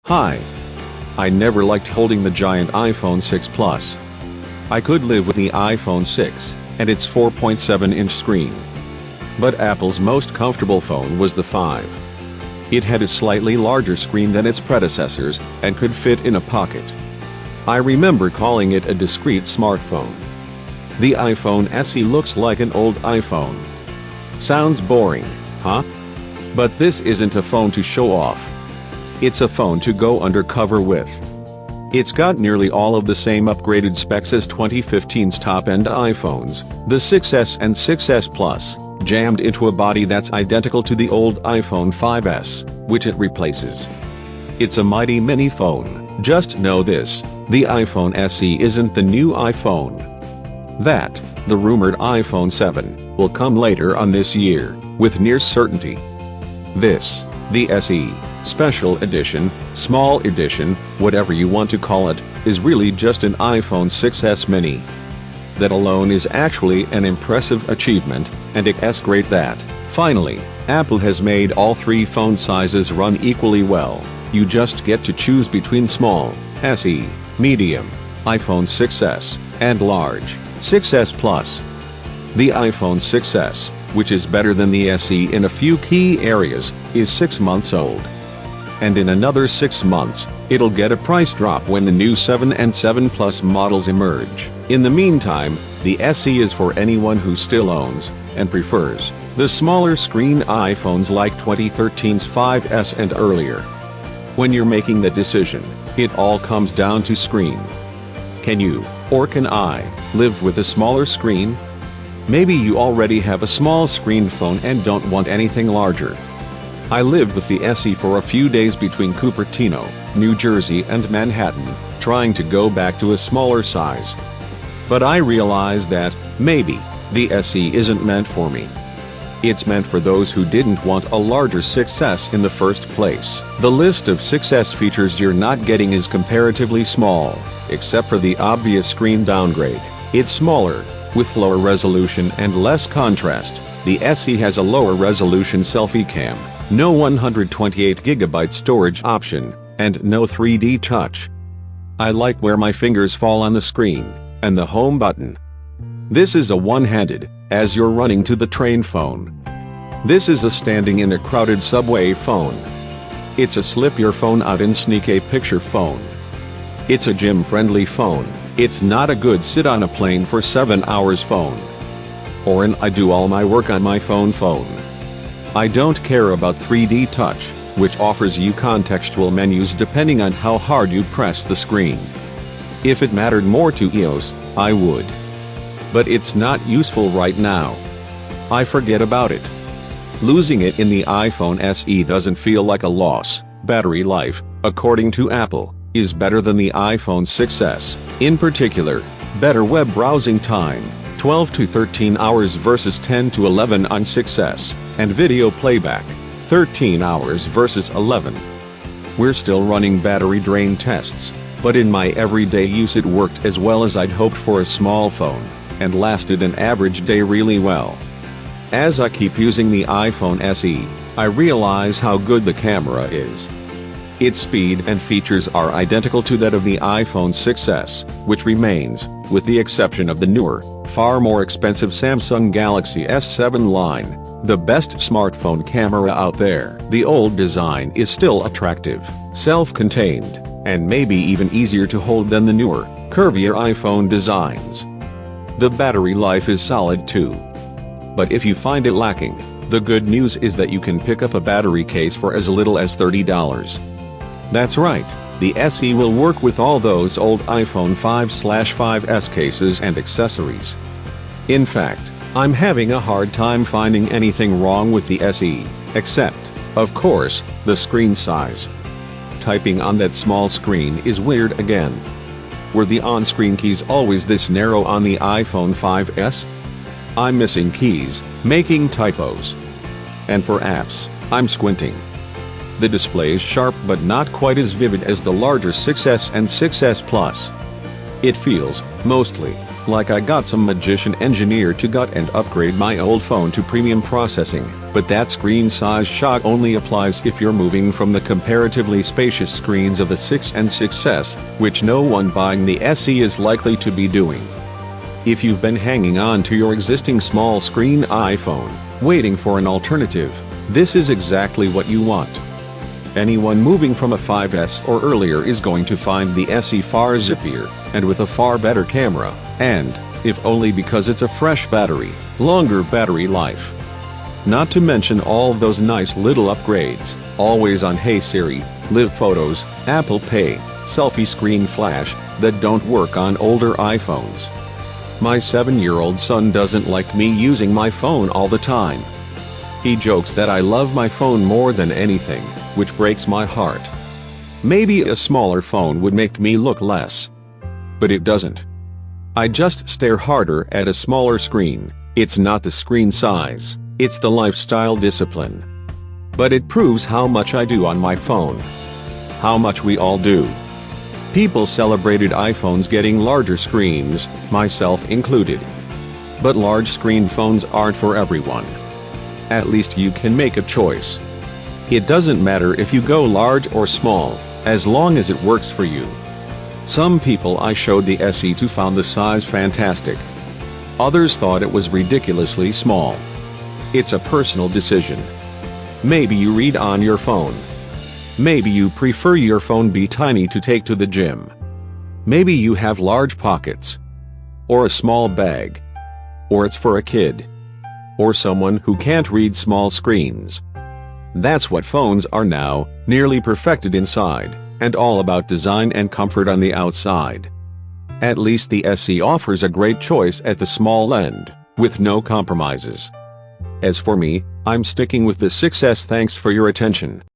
Hi. I never liked holding the giant iPhone 6 Plus. I could live with the iPhone 6 and its 4.7-inch screen. But Apple's most comfortable phone was the 5. It had a slightly larger screen than its predecessors and could fit in a pocket. I remember calling it a discreet smartphone. The iPhone SE looks like an old iPhone. Sounds boring, huh? But this isn't a phone to show off. It's a phone to go undercover with. It's got nearly all of the same upgraded specs as 2015's top-end iPhones, the 6S and 6S Plus, jammed into a body that's identical to the old iPhone 5S, which it replaces. It's a mighty mini phone. Just know this, the iPhone SE isn't the new iPhone. That, the rumored iPhone 7, will come later on this year, with near certainty. This, the SE, Special Edition, Small Edition, whatever you want to call it, is really just an iPhone 6S mini. That alone is actually an impressive achievement, and it's great that, finally, Apple has made all three phone sizes run equally well. You just get to choose between small, SE, medium, iPhone 6S, and large, 6S Plus. The iPhone 6S, which is better than the SE in a few key areas, is 6 months old. And in another 6 months, it'll get a price drop when the new 7 and 7 Plus models emerge. In the meantime, the SE is for anyone who still owns, and prefers, the smaller screen iPhones like 2013's 5S and earlier. When you're making the decision, it all comes down to screen. Can you, or can I, live with a smaller screen? Maybe you already have a small screen phone and don't want anything larger. I lived with the SE for a few days between Cupertino, New Jersey and Manhattan, trying to go back to a smaller size. But I realized that, maybe, the SE isn't meant for me. It's meant for those who didn't want a larger 6S in the first place. The list of 6S features you're not getting is comparatively small, except for the obvious screen downgrade. It's smaller, with lower resolution and less contrast. The SE has a lower resolution selfie cam, no 128GB storage option, and no 3D touch. I like where my fingers fall on the screen, and the home button. This is a one-handed, as you're running to the train phone. This is a standing in a crowded subway phone. It's a slip your phone out and sneak a picture phone. It's a gym-friendly phone. It's not a good sit on a plane for 7 hours phone. Or an I do all my work on my phone. I don't care about 3D touch, which offers you contextual menus depending on how hard you press the screen. If it mattered more to iOS, I would. But it's not useful right now. I forget about it. Losing it in the iPhone SE doesn't feel like a loss. Battery life, according to Apple, is better than the iPhone 6S. In particular, better web browsing time, 12 to 13 hours versus 10 to 11 on 6S, and video playback, 13 hours versus 11. We're still running battery drain tests, but in my everyday use it worked as well as I'd hoped for a small phone, and lasted an average day really well. As I keep using the iPhone SE, I realize how good the camera is. Its speed and features are identical to that of the iPhone 6S, which remains, with the exception of the newer, far more expensive Samsung Galaxy S7 line, the best smartphone camera out there. The old design is still attractive, self-contained, and maybe even easier to hold than the newer, curvier iPhone designs. The battery life is solid too. But if you find it lacking, the good news is that you can pick up a battery case for as little as $30. That's right, the SE will work with all those old iPhone 5/5S cases and accessories. In fact, I'm having a hard time finding anything wrong with the SE, except, of course, the screen size. Typing on that small screen is weird again. Were the on-screen keys always this narrow on the iPhone 5S? I'm missing keys, making typos. And for apps, I'm squinting. The display is sharp but not quite as vivid as the larger 6S and 6S Plus. It feels, mostly, Like I got some magician engineer to gut and upgrade my old phone to premium processing, but that screen size shock only applies if you're moving from the comparatively spacious screens of the 6 and 6S, which no one buying the SE is likely to be doing. If you've been hanging on to your existing small screen iPhone, waiting for an alternative, this is exactly what you want. Anyone moving from a 5S or earlier is going to find the SE far zippier, and with a far better camera, and, if only because it's a fresh battery, longer battery life. Not to mention all those nice little upgrades, always on Hey Siri, Live Photos, Apple Pay, selfie screen flash, that don't work on older iPhones. My 7-year-old son doesn't like me using my phone all the time. He jokes that I love my phone more than anything, which breaks my heart. Maybe a smaller phone would make me look less. But it doesn't. I just stare harder at a smaller screen. It's not the screen size, it's the lifestyle discipline. But it proves how much I do on my phone. How much we all do. People celebrated iPhones getting larger screens, myself included. But large screen phones aren't for everyone. At least you can make a choice. It doesn't matter if you go large or small, as long as it works for you. Some people I showed the SE to found the size fantastic. Others thought it was ridiculously small. It's a personal decision. Maybe you read on your phone. Maybe you prefer your phone be tiny to take to the gym. Maybe you have large pockets. Or a small bag. Or it's for a kid. Or someone who can't read small screens. That's what phones are now, nearly perfected inside, and all about design and comfort on the outside. At least the SE offers a great choice at the small end, with no compromises. As for me, I'm sticking with the 6S. Thanks for your attention.